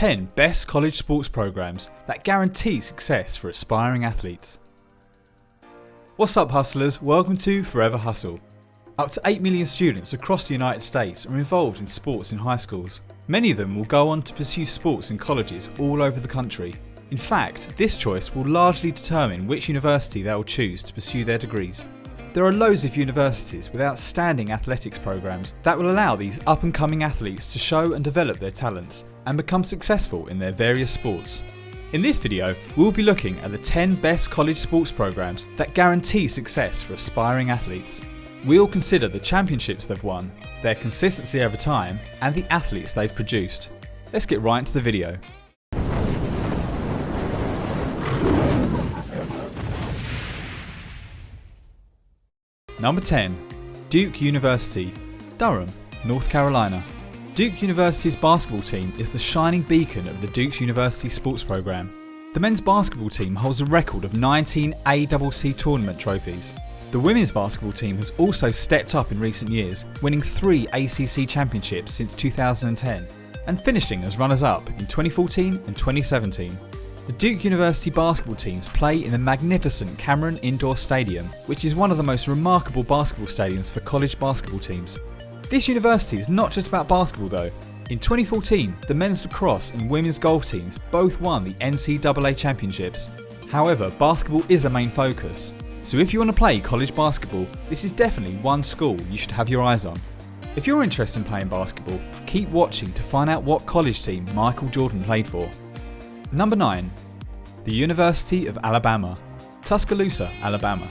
10 best college sports programs that guarantee success for aspiring athletes. What's up, hustlers? Welcome to Forever Hustle. Up to 8 million students across the United States are involved in sports in high schools. Many of them will go on to pursue sports in colleges all over the country. In fact, this choice will largely determine which university they will choose to pursue their degrees. There are loads of universities with outstanding athletics programs that will allow these up-and-coming athletes to show and develop their talents and become successful in their various sports. In this video, we'll be looking at the 10 best college sports programs that guarantee success for aspiring athletes. We'll consider the championships they've won, their consistency over time, and the athletes they've produced. Let's get right into the video. Number 10. Duke University, Durham, North Carolina. Duke University's basketball team is the shining beacon of the Duke University sports program. The men's basketball team holds a record of 19 ACC tournament trophies. The women's basketball team has also stepped up in recent years, winning 3 ACC championships since 2010 and finishing as runners-up in 2014 and 2017. The Duke University basketball teams play in the magnificent Cameron Indoor Stadium, which is one of the most remarkable basketball stadiums for college basketball teams. This university is not just about basketball though. In 2014, the men's lacrosse and women's golf teams both won the NCAA championships. However, basketball is a main focus. So if you want to play college basketball, this is definitely one school you should have your eyes on. If you're interested in playing basketball, keep watching to find out what college team Michael Jordan played for. Number 9. The University of Alabama, Tuscaloosa, Alabama.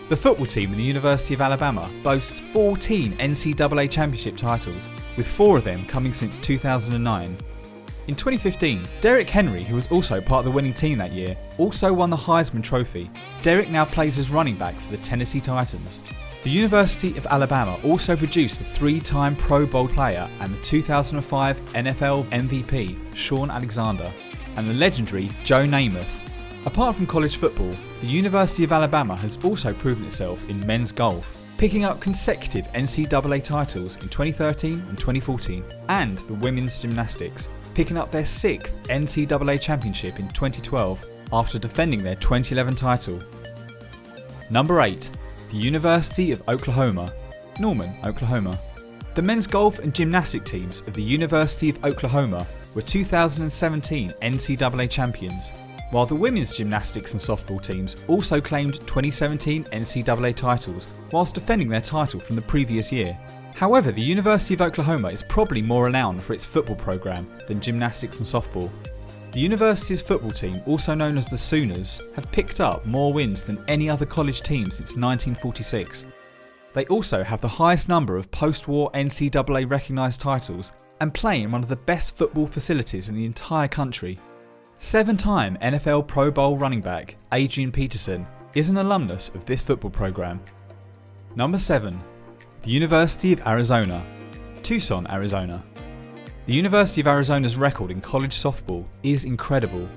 The football team in the University of Alabama boasts 14 NCAA championship titles, with 4 of them coming since 2009. In 2015, Derrick Henry, who was also part of the winning team that year, also won the Heisman Trophy. Derrick now plays as running back for the Tennessee Titans. The University of Alabama also produced the 3-time Pro Bowl player and the 2005 NFL MVP, Shaun Alexander, and the legendary Joe Namath. Apart from college football, the University of Alabama has also proven itself in men's golf, picking up consecutive NCAA titles in 2013 and 2014, and the women's gymnastics, picking up their 6th NCAA championship in 2012 after defending their 2011 title. Number 8. The University of Oklahoma, Norman, Oklahoma. The men's golf and gymnastic teams of the University of Oklahoma were 2017 NCAA champions, while the women's gymnastics and softball teams also claimed 2017 NCAA titles whilst defending their title from the previous year. However, the University of Oklahoma is probably more renowned for its football program than gymnastics and softball. The university's football team, also known as the Sooners, have picked up more wins than any other college team since 1946. They also have the highest number of post-war NCAA recognised titles and play in one of the best football facilities in the entire country. 7-time NFL Pro Bowl running back Adrian Peterson is an alumnus of this football program. Number 7. The University of Arizona, Tucson, Arizona. The University of Arizona's record in college softball is incredible.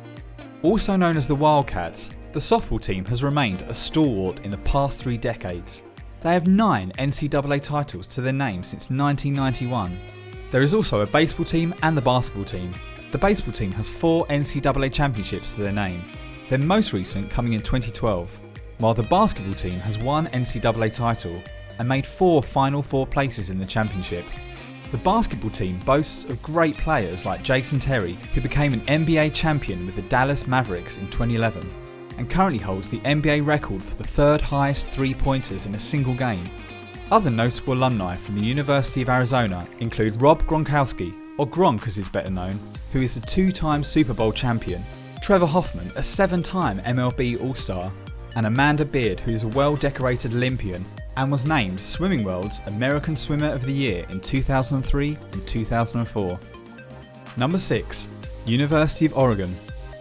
Also known as the Wildcats, the softball team has remained a stalwart in the past 3 decades. They have 9 NCAA titles to their name since 1991. There is also a baseball team and the basketball team. The baseball team has 4 NCAA championships to their name, their most recent coming in 2012, while the basketball team has 1 NCAA title and made 4 Final Four places in the championship. The basketball team boasts of great players like Jason Terry, who became an NBA champion with the Dallas Mavericks in 2011 and currently holds the NBA record for the 3rd highest 3-pointers in a single game. Other notable alumni from the University of Arizona include Rob Gronkowski, or Gronk as he's better known, who is a 2-time Super Bowl champion, Trevor Hoffman, a 7-time MLB All-Star, and Amanda Beard, who is a well-decorated Olympian and was named Swimming World's American Swimmer of the Year in 2003 and 2004. Number 6. University of Oregon,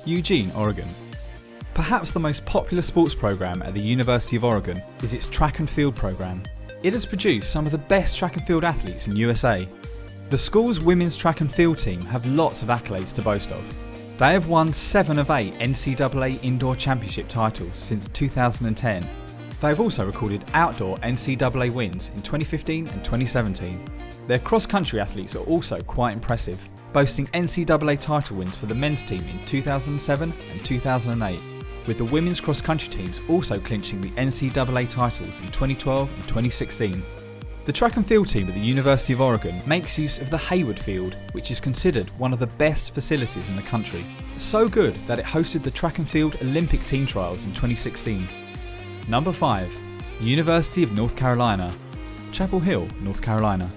Eugene, Oregon. Perhaps the most popular sports program at the University of Oregon is its track and field program. It has produced some of the best track and field athletes in USA. The school's women's track and field team have lots of accolades to boast of. They have won 7 of 8 NCAA indoor championship titles since 2010. They have also recorded outdoor NCAA wins in 2015 and 2017. Their cross-country athletes are also quite impressive. boasting NCAA title wins for the men's team in 2007 and 2008, with the women's cross-country teams also clinching the NCAA titles in 2012 and 2016. The track and field team at the University of Oregon makes use of the Hayward Field, which is considered one of the best facilities in the country. So good that it hosted the track and field Olympic team trials in 2016. Number 5. University of North Carolina, Chapel Hill, North Carolina.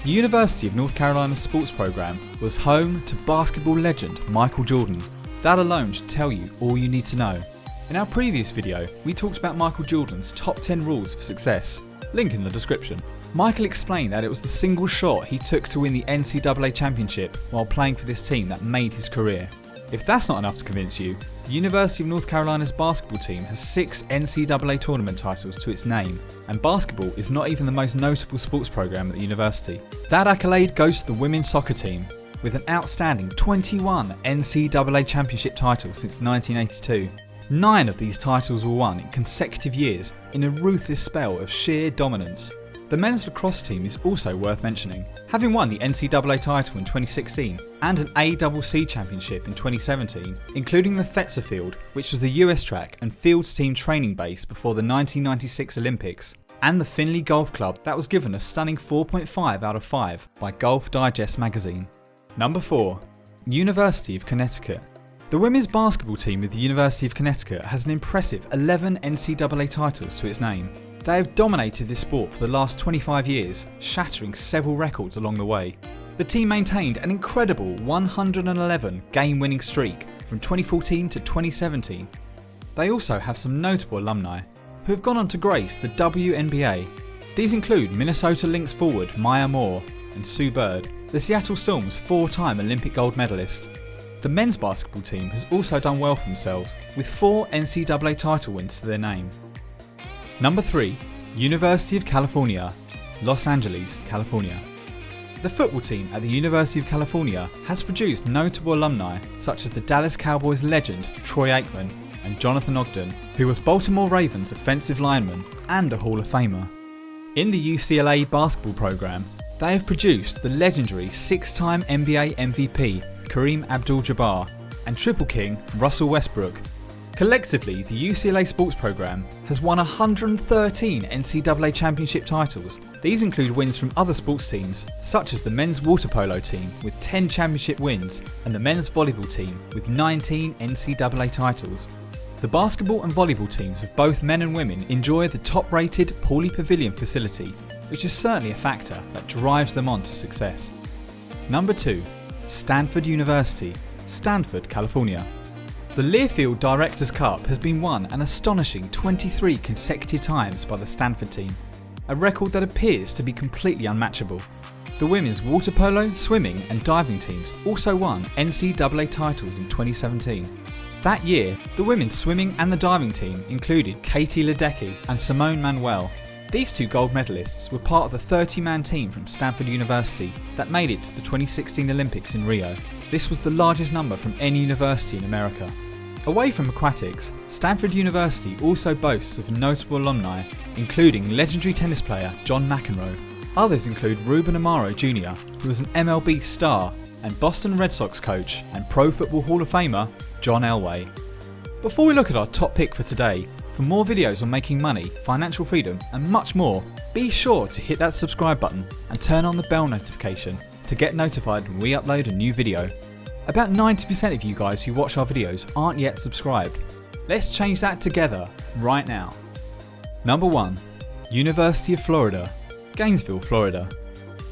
The University of North Carolina's sports program was home to basketball legend Michael Jordan. That alone should tell you all you need to know. In our previous video, we talked about Michael Jordan's top 10 rules for success. Link in the description. Michael explained that it was the single shot he took to win the NCAA championship while playing for this team that made his career. If that's not enough to convince you, the University of North Carolina's basketball team has 6 NCAA tournament titles to its name, and basketball is not even the most notable sports program at the university. That accolade goes to the women's soccer team, with an outstanding 21 NCAA championship titles since 1982. 9 of these titles were won in consecutive years in a ruthless spell of sheer dominance. The men's lacrosse team is also worth mentioning, having won the NCAA title in 2016 and an ACC championship in 2017, including the Fetzer Field, which was the US track and fields team training base before the 1996 Olympics, and the Finley Golf Club that was given a stunning 4.5 out of 5 by Golf Digest magazine. Number 4. University of Connecticut. The women's basketball team of the University of Connecticut has an impressive 11 NCAA titles to its name. They have dominated this sport for the last 25 years, shattering several records along the way. The team maintained an incredible 111 game-winning streak from 2014 to 2017. They also have some notable alumni who have gone on to grace the WNBA. These include Minnesota Lynx forward Maya Moore and Sue Bird, the Seattle Storm's 4-time Olympic gold medalist. The men's basketball team has also done well for themselves, with 4 NCAA title wins to their name. Number 3. University of California, Los Angeles, California. The football team at the University of California has produced notable alumni such as the Dallas Cowboys legend Troy Aikman and Jonathan Ogden, who was Baltimore Ravens offensive lineman and a Hall of Famer. In the UCLA basketball program, they have produced the legendary 6-time NBA MVP Kareem Abdul-Jabbar and Triple King Russell Westbrook. Collectively, the UCLA sports program has won 113 NCAA championship titles. These include wins from other sports teams, such as the men's water polo team with 10 championship wins and the men's volleyball team with 19 NCAA titles. The basketball and volleyball teams of both men and women enjoy the top-rated Pauley Pavilion facility, which is certainly a factor that drives them on to success. Number 2. Stanford University, Stanford, California. The Learfield Directors' Cup has been won an astonishing 23 consecutive times by the Stanford team, a record that appears to be completely unmatchable. The women's water polo, swimming and diving teams also won NCAA titles in 2017. That year, the women's swimming and the diving team included Katie Ledecky and Simone Manuel. These 2 gold medalists were part of the 30-man team from Stanford University that made it to the 2016 Olympics in Rio. This was the largest number from any university in America. Away from aquatics, Stanford University also boasts of notable alumni, including legendary tennis player John McEnroe. Others include Ruben Amaro Jr., who was an MLB star, and Boston Red Sox coach and Pro Football Hall of Famer John Elway. Before we look at our top pick for today, for more videos on making money, financial freedom and much more, be sure to hit that subscribe button and turn on the bell notification to get notified when we upload a new video. About 90% of you guys who watch our videos aren't yet subscribed. Let's change that together right now. Number 1. University of Florida, Gainesville, Florida.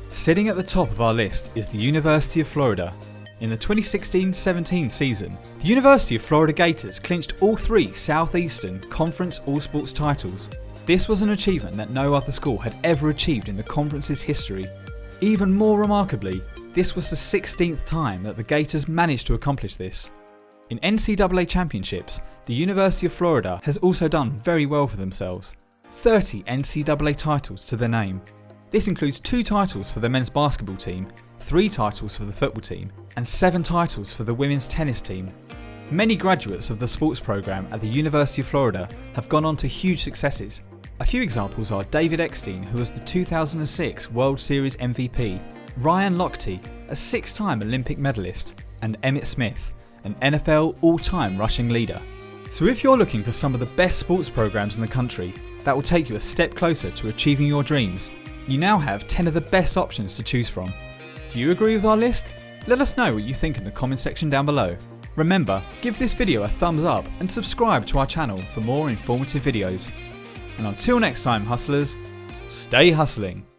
Sitting at the top of our list is the University of Florida. In the 2016-17 season, the University of Florida Gators clinched all 3 Southeastern Conference All-Sports titles. This was an achievement that no other school had ever achieved in the conference's history. Even more remarkably, this was the 16th time that the Gators managed to accomplish this. In NCAA championships, the University of Florida has also done very well for themselves. 30 NCAA titles to their name. This includes 2 titles for the men's basketball team, 3 titles for the football team, and 7 titles for the women's tennis team. Many graduates of the sports program at the University of Florida have gone on to huge successes. A few examples are David Eckstein, who was the 2006 World Series MVP, Ryan Lochte, a 6-time Olympic medalist, and Emmitt Smith, an NFL all-time rushing leader. So if you're looking for some of the best sports programs in the country that will take you a step closer to achieving your dreams, you now have 10 of the best options to choose from. Do you agree with our list? Let us know what you think in the comment section down below. Remember, give this video a thumbs up and subscribe to our channel for more informative videos. And until next time, hustlers, stay hustling.